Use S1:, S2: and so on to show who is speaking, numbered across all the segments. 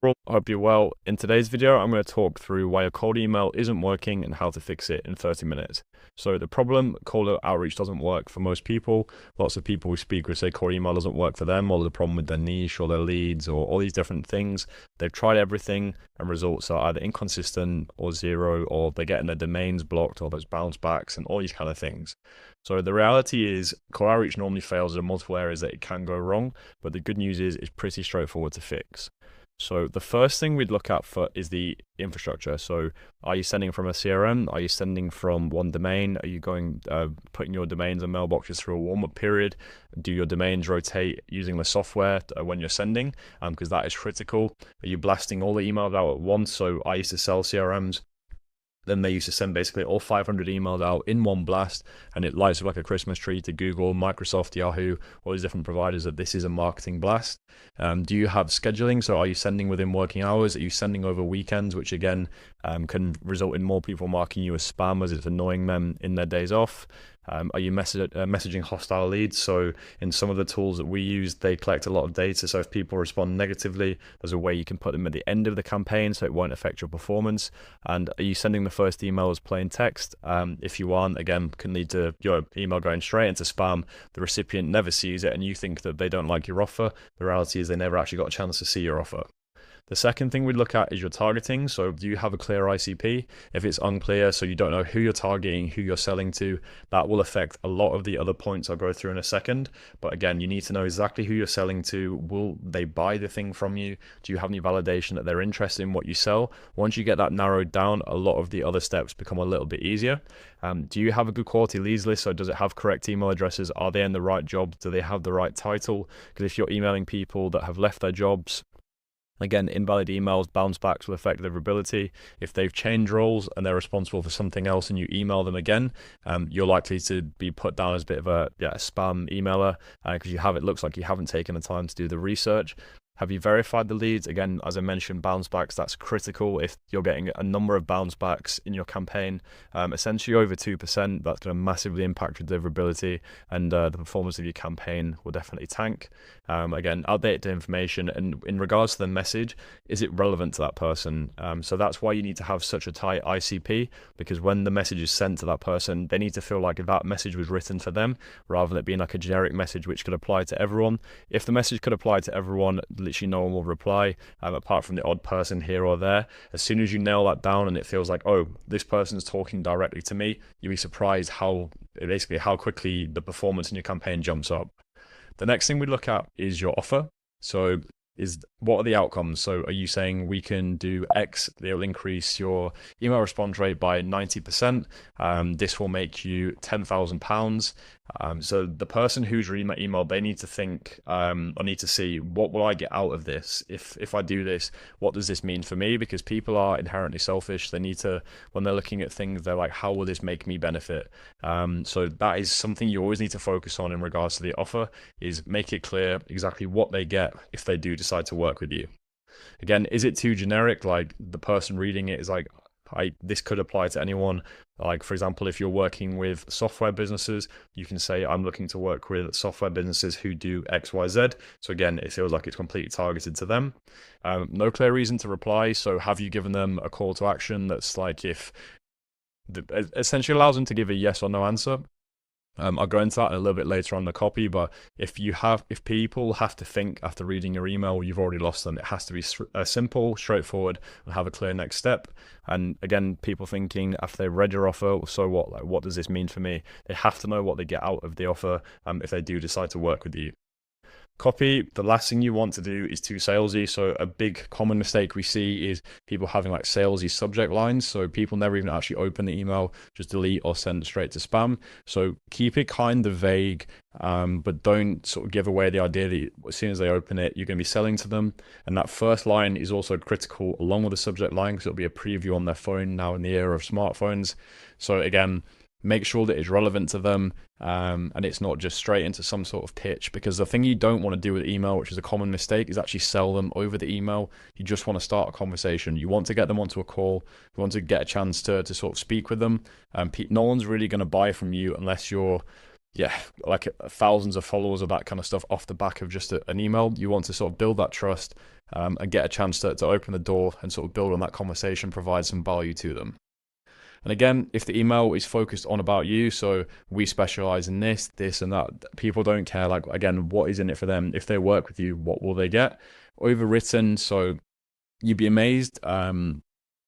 S1: I hope you're well. In today's video, I'm going to talk through why a cold email isn't working and how to fix it in 30 minutes. So the problem, cold outreach doesn't work for most people. Lots of people we speak with say cold email doesn't work for them, or the problem with their niche or their leads or all these different things. They've tried everything and results are either inconsistent or zero, or they're getting their domains blocked or there's bounce backs and all these kind of things. So the reality is cold outreach normally fails. There are multiple areas that it can go wrong, but the good news is it's pretty straightforward to fix. So the first thing we'd look at for is the infrastructure. So are you sending from a CRM? Are you sending from one domain? Are you going putting your domains and mailboxes through a warm-up period? Do your domains rotate using the software when you're sending? Because that is critical. Are you blasting all the emails out at once? So I used to sell CRMs. Then they used to send basically all 500 emails out in one blast, and it lights up like a Christmas tree to Google, Microsoft, Yahoo, all these different providers that this is a marketing blast. Do you have scheduling? So are you sending within working hours? Are you sending over weekends, which again can result in more people marking you as spam as it's annoying them in their days off? Are you messaging hostile leads? So in some of the tools that we use, they collect a lot of data. So if people respond negatively, there's a way you can put them at the end of the campaign so it won't affect your performance. And are you sending the first email as plain text? If you aren't, again, can lead to your email going straight into spam. The recipient never sees it and you think that they don't like your offer. The reality is they never actually got a chance to see your offer. The second thing we look at is your targeting. So do you have a clear ICP? If it's unclear, so you don't know who you're targeting, who you're selling to, that will affect a lot of the other points I'll go through in a second. But again, you need to know exactly who you're selling to. Will they buy the thing from you? Do you have any validation that they're interested in what you sell? Once you get that narrowed down, a lot of the other steps become a little bit easier. Do you have a good quality leads list? So does it have correct email addresses? Are they in the right jobs? Do they have the right title? Because if you're emailing people that have left their jobs, again, invalid emails, bounce backs will affect deliverability. If they've changed roles and they're responsible for something else and you email them again, you're likely to be put down as a bit of a spam emailer because it looks like you haven't taken the time to do the research. Have you verified the leads? Again, as I mentioned, bounce backs, that's critical. If you're getting a number of bounce backs in your campaign, essentially over 2%, that's going to massively impact your deliverability and the performance of your campaign will definitely tank. Again, outdated information. And in regards to the message, is it relevant to that person? So that's why you need to have such a tight ICP, because when the message is sent to that person, they need to feel like that message was written for them rather than it being like a generic message which could apply to everyone. If the message could apply to everyone, literally no one will reply, apart from the odd person here or there. As soon as you nail that down and it feels like, oh, this person's talking directly to me, you'll be surprised how quickly the performance in your campaign jumps up. The next thing we look at is your offer. So what are the outcomes? So are you saying we can do X, they'll increase your email response rate by 90%. This will make you £10,000. So the person who's reading my email, they need to think, I need to see, what will I get out of this? If I do this, what does this mean for me? Because people are inherently selfish. They need to, when they're looking at things, they're like, how will this make me benefit? So that is something you always need to focus on in regards to the offer, is make it clear exactly what they get if they do decide to work with you. Again, is it too generic? Like the person reading it is like, this could apply to anyone. Like, for example, if you're working with software businesses, you can say, I'm looking to work with software businesses who do X, Y, Z. So again, it feels like it's completely targeted to them. No clear reason to reply. So have you given them a call to action that's like, if essentially allows them to give a yes or no answer? I'll go into that a little bit later on in the copy, but if people have to think after reading your email, you've already lost them. It has to be simple, straightforward, and have a clear next step. And again, people thinking after they've read your offer, so what? Like, what does this mean for me? They have to know what they get out of the offer if they do decide to work with you. Copy, the last thing you want to do is too salesy. So a big common mistake we see is people having like salesy subject lines. So people never even actually open the email, just delete or send straight to spam. So keep it kind of vague, but don't sort of give away the idea that as soon as they open it, you're going to be selling to them. And that first line is also critical along with the subject line, because it'll be a preview on their phone now in the era of smartphones. So again, make sure that it's relevant to them, and it's not just straight into some sort of pitch, because the thing you don't want to do with email, which is a common mistake, is actually sell them over the email. You just want to start a conversation. You want to get them onto a call. You want to get a chance to sort of speak with them. No one's really going to buy from you unless you're yeah, like thousands of followers or that kind of stuff off the back of just an email. You want to sort of build that trust and get a chance to open the door and sort of build on that conversation, provide some value to them. And again, if the email is focused on about you, so we specialize in this, this, and that, people don't care. Like, again, what is in it for them? If they work with you, what will they get? Overwritten, so you'd be amazed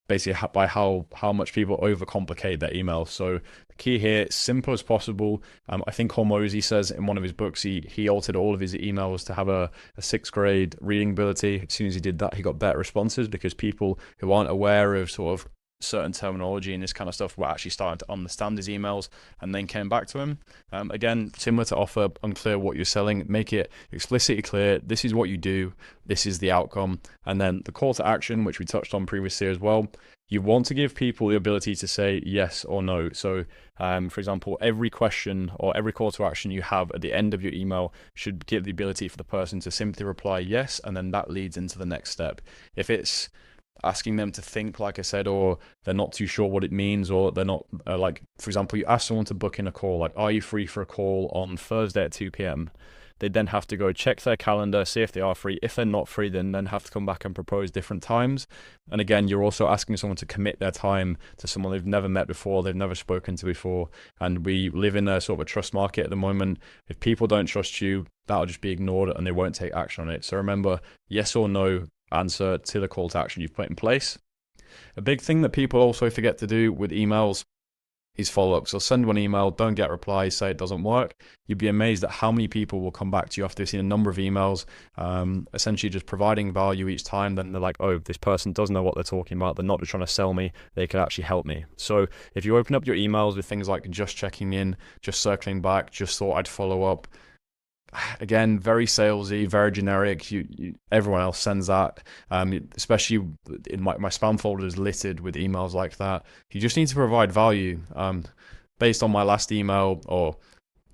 S1: basically by how much people overcomplicate their email. So the key here, simple as possible. I think Hormozy says in one of his books, he altered all of his emails to have a 6th grade reading ability. As soon as he did that, he got better responses because people who aren't aware of sort of certain terminology and this kind of stuff were actually starting to understand his emails and then came back to him. Again, similar to offer, unclear what you're selling, make it explicitly clear, this is what you do, this is the outcome. And then the call to action, which we touched on previously as well, you want to give people the ability to say yes or no. So for example, every question or every call to action you have at the end of your email should give the ability for the person to simply reply yes, and then that leads into the next step. If it's asking them to think, like I said, or they're not too sure what it means, or they're not like, for example, you ask someone to book in a call, like, are you free for a call on Thursday at 2 p.m? They then have to go check their calendar, see if they are free. If they're not free, then have to come back and propose different times. And again, you're also asking someone to commit their time to someone they've never met before, they've never spoken to before. And we live in a sort of a trust market at the moment. If people don't trust you, that'll just be ignored and they won't take action on it. So remember, yes or no answer to the call to action you've put in place. A big thing that people also forget to do with emails is follow-up. So send one email, don't get replies, say it doesn't work. You'd be amazed at how many people will come back to you after they've seen a number of emails, essentially just providing value each time. Then they're like, oh, this person does know what they're talking about. They're not just trying to sell me. They could actually help me. So if you open up your emails with things like just checking in, just circling back, just thought I'd follow up, again, very salesy, very generic. Everyone else sends that, especially in my spam folder is littered with emails like that. You just need to provide value based on my last email, or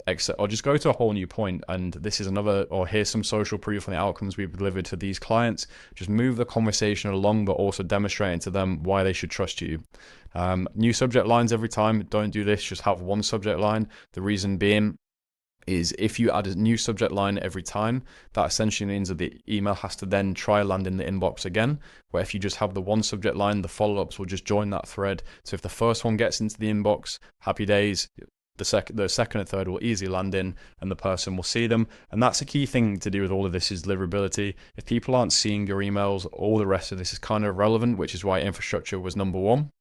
S1: just go to a whole new point. And this is another, or here's some social proof on the outcomes we've delivered to these clients. Just move the conversation along, but also demonstrating to them why they should trust you. New subject lines every time. Don't do this. Just have one subject line. The reason being is if you add a new subject line every time, that essentially means that the email has to then try land in the inbox again, where if you just have the one subject line, the follow-ups will just join that thread. So if the first one gets into the inbox, happy days, the second and third will easily land in and the person will see them. And that's a key thing to do with all of this is deliverability. If people aren't seeing your emails, all the rest of this is kind of irrelevant, which is why infrastructure was number one.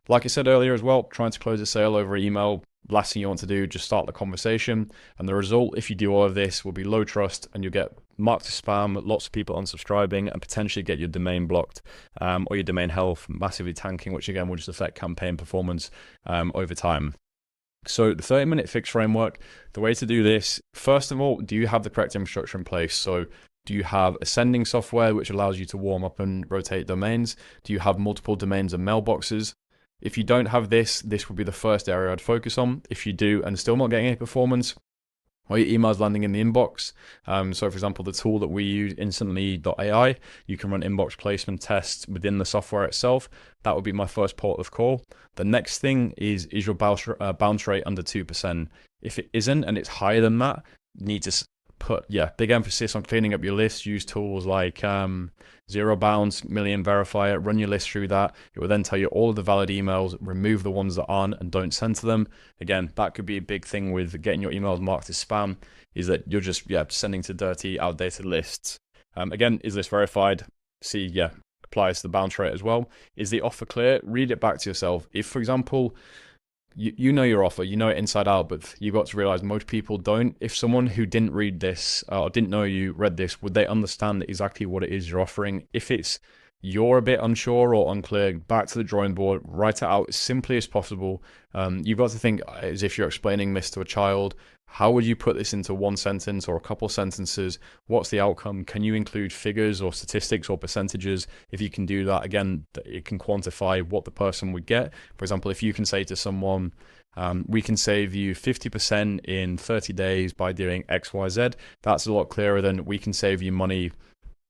S1: Like I said earlier as well, trying to close a sale over email, last thing you want to do, just start the conversation. And the result, if you do all of this, will be low trust and you'll get marked as spam, lots of people unsubscribing, and potentially get your domain blocked or your domain health massively tanking, which again will just affect campaign performance over time. So the 30-minute fix framework, the way to do this, first of all, do you have the correct infrastructure in place? So do you have ascending software, which allows you to warm up and rotate domains? Do you have multiple domains and mailboxes? If you don't have this would be the first area I'd focus on. If you do and still not getting any performance, or your emails landing in the inbox. So for example, the tool that we use, instantly.ai, you can run inbox placement tests within the software itself. That would be my first port of call. The next thing is your bounce rate under 2%? If it isn't and it's higher than that, you need to put big emphasis on cleaning up your list. Use tools like Zero Bounce, Million Verifier, run your list through that. It will then tell you all of the valid emails, remove the ones that aren't and don't send to them. Again, that could be a big thing with getting your emails marked as spam, is that you're just sending to dirty, outdated lists. Again, is this verified? See, applies to the bounce rate as well. Is the offer clear? Read it back to yourself. If, for example, you know your offer, you know it inside out, but you've got to realize most people don't. If someone who didn't read this or didn't know you read this, would they understand exactly what it is you're offering? If you're a bit unsure or unclear, back to the drawing board, write it out as simply as possible. You've got to think as if you're explaining this to a child. How would you put this into one sentence or a couple sentences? What's the outcome? Can you include figures or statistics or percentages? If you can do that, again, it can quantify what the person would get. For example, if you can say to someone, we can save you 50% in 30 days by doing X, Y, Z, that's a lot clearer than we can save you money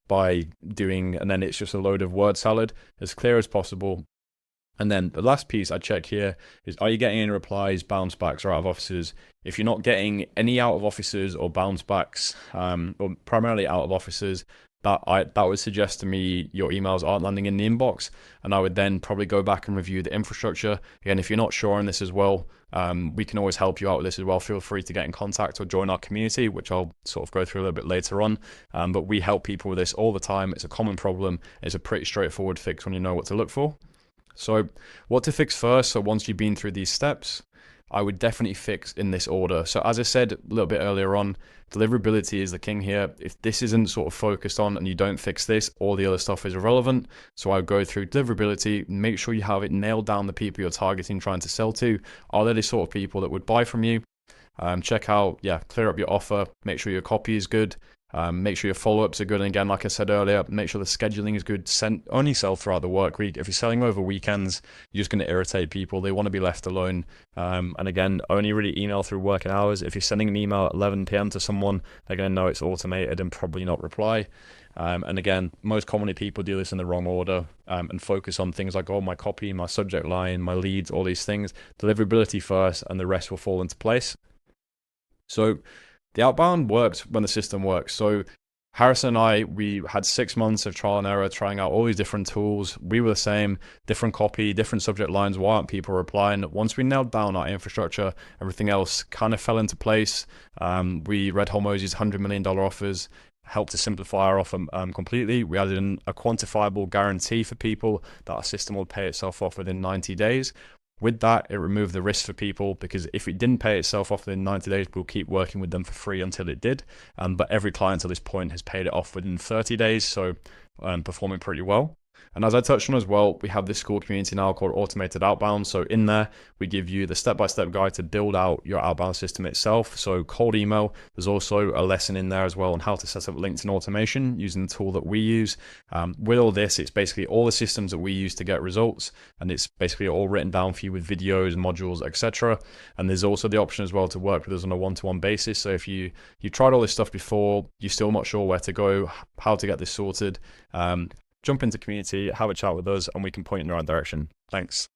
S1: by doing, and then it's just a load of word salad. As clear as possible. And then the last piece I check here is, are you getting any replies, bounce backs, or out of offices? If you're not getting any out of offices or bounce backs, or primarily out of offices, that would suggest to me your emails aren't landing in the inbox. And I would then probably go back and review the infrastructure. Again, if you're not sure on this as well, we can always help you out with this as well. Feel free to get in contact or join our community, which I'll sort of go through a little bit later on. But we help people with this all the time. It's a common problem. It's a pretty straightforward fix when you know what to look for. So what to fix first? So once you've been through these steps, I would definitely fix in this order. So as I said a little bit earlier on, deliverability is the king here. If this isn't sort of focused on and you don't fix this, all the other stuff is irrelevant. So I would go through deliverability, make sure you have it nailed down, the people you're targeting, trying to sell to. Are they the sort of people that would buy from you? Check out, clear up your offer, make sure your copy is good. Make sure your follow-ups are good. And again, like I said earlier, make sure the scheduling is good. Only sell throughout the work week. If you're selling over weekends, you're just going to irritate people. They want to be left alone. And again, only really email through working hours. If you're sending an email at 11 p.m. to someone, they're going to know it's automated and probably not reply. And again, most commonly people do this in the wrong order and focus on things like, my copy, my subject line, my leads, all these things. Deliverability first, and the rest will fall into place. So the outbound works when the system works. So Harrison and I, we had 6 months of trial and error, trying out all these different tools. We were the same, different copy, different subject lines. Why aren't people replying? Once we nailed down our infrastructure, everything else kind of fell into place. We read Hormozi's $100 million offers, helped to simplify our offer completely. We added in a quantifiable guarantee for people that our system will pay itself off within 90 days. With that, it removed the risk for people, because if it didn't pay itself off within 90 days, we'll keep working with them for free until it did. But every client to this point has paid it off within 30 days, so performing pretty well. And as I touched on as well, we have this Skool community now called Automated Outbound. So in there, we give you the step-by-step guide to build out your outbound system itself. So cold email, there's also a lesson in there as well on how to set up LinkedIn automation using the tool that we use. With all this, it's basically all the systems that we use to get results. And it's basically all written down for you with videos, modules, etc. And there's also the option as well to work with us on a one-to-one basis. So if you tried all this stuff before, you're still not sure where to go, how to get this sorted, jump into community, have a chat with us, and we can point in the right direction. Thanks.